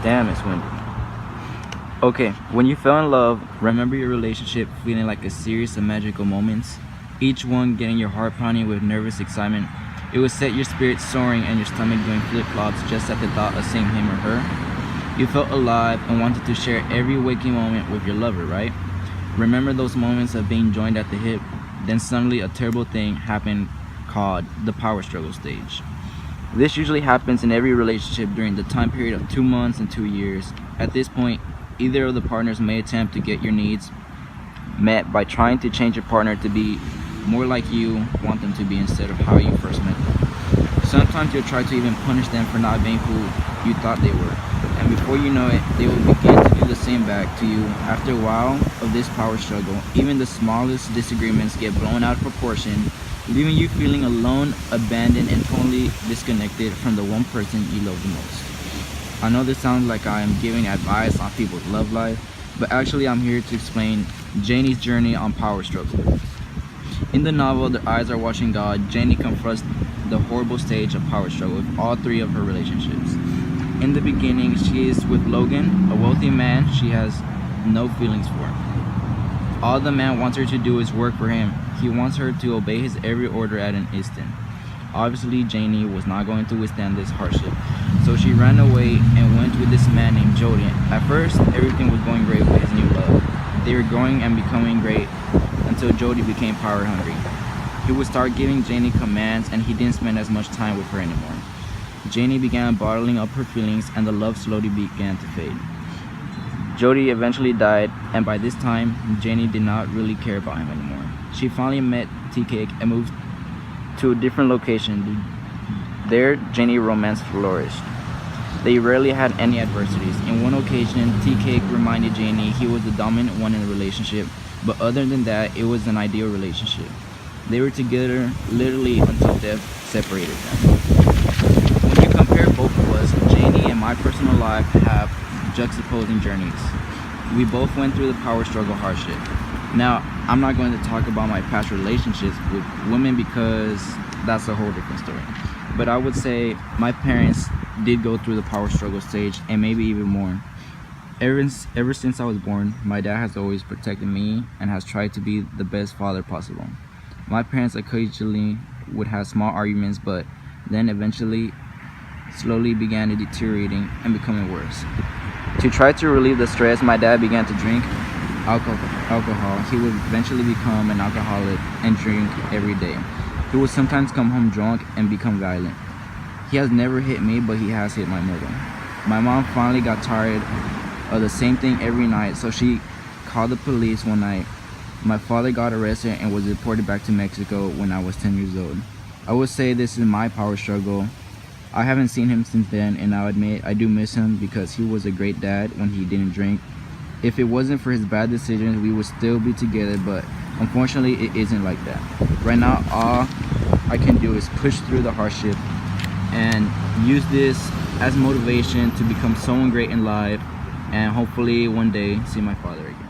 Damn, it's windy. Okay, when you fell in love, remember your relationship feeling like a series of magical moments, each one getting your heart pounding with nervous excitement. It would set your spirit soaring and your stomach doing flip-flops just at the thought of seeing him or her. You felt alive and wanted to share every waking moment with your lover, right? Remember those moments of being joined at the hip, then suddenly a terrible thing happened called the power struggle stage. This usually happens in every relationship during the time period of 2 months and 2 years. At this point, either of the partners may attempt to get your needs met by trying to change your partner to be more like you want them to be instead of how you first met them. Sometimes you'll try to even punish them for not being who you thought they were. And before you know it, they will begin to do the same back to you. After a while of this power struggle, even the smallest disagreements get blown out of proportion, leaving you feeling alone, abandoned, and totally disconnected from the one person you love the most. I know this sounds like I am giving advice on people's love life, but actually I'm here to explain Janie's journey on power struggle. In the novel The Eyes Are Watching God, Janie confronts the horrible stage of power struggle with all three of her relationships. In the beginning, she is with Logan, a wealthy man she has no feelings for. All the man wants her to do is work for him. He wants her to obey his every order at an instant. Obviously, Janie was not going to withstand this hardship, so she ran away and went with this man named Jody. At first, everything was going great with his new love. They were growing and becoming great until Jody became power hungry. He would start giving Janie commands and he didn't spend as much time with her anymore. Janie began bottling up her feelings and the love slowly began to fade. Jody eventually died, and by this time, Janie did not really care about him anymore. She finally met T-Cake and moved to a different location. There, Janie romance flourished. They rarely had any adversities. In one occasion, T-Cake reminded Janie he was the dominant one in the relationship, but other than that, it was an ideal relationship. They were together literally until death separated them. When you compare both of us, Janie and my personal life have juxtaposing journeys. We both went through the power struggle hardship. Now, I'm not going to talk about my past relationships with women because that's a whole different story. But I would say my parents did go through the power struggle stage and maybe even more. Ever since I was born, my dad has always protected me and has tried to be the best father possible. My parents occasionally would have small arguments, but then eventually slowly began deteriorating and becoming worse. To try to relieve the stress, my dad began to drink alcohol. He would eventually become an alcoholic and drink every day. He would sometimes come home drunk and become violent. He has never hit me, but he has hit my mother. My mom finally got tired of the same thing every night, so she called the police one night. My father got arrested and was deported back to Mexico when I was 10 years old. I would say this is my power struggle. I haven't seen him since then, and I'll admit I do miss him because he was a great dad when he didn't drink. If it wasn't for his bad decisions, we would still be together, but unfortunately it isn't like that. Right now, all I can do is push through the hardship and use this as motivation to become someone great in life and hopefully one day see my father again.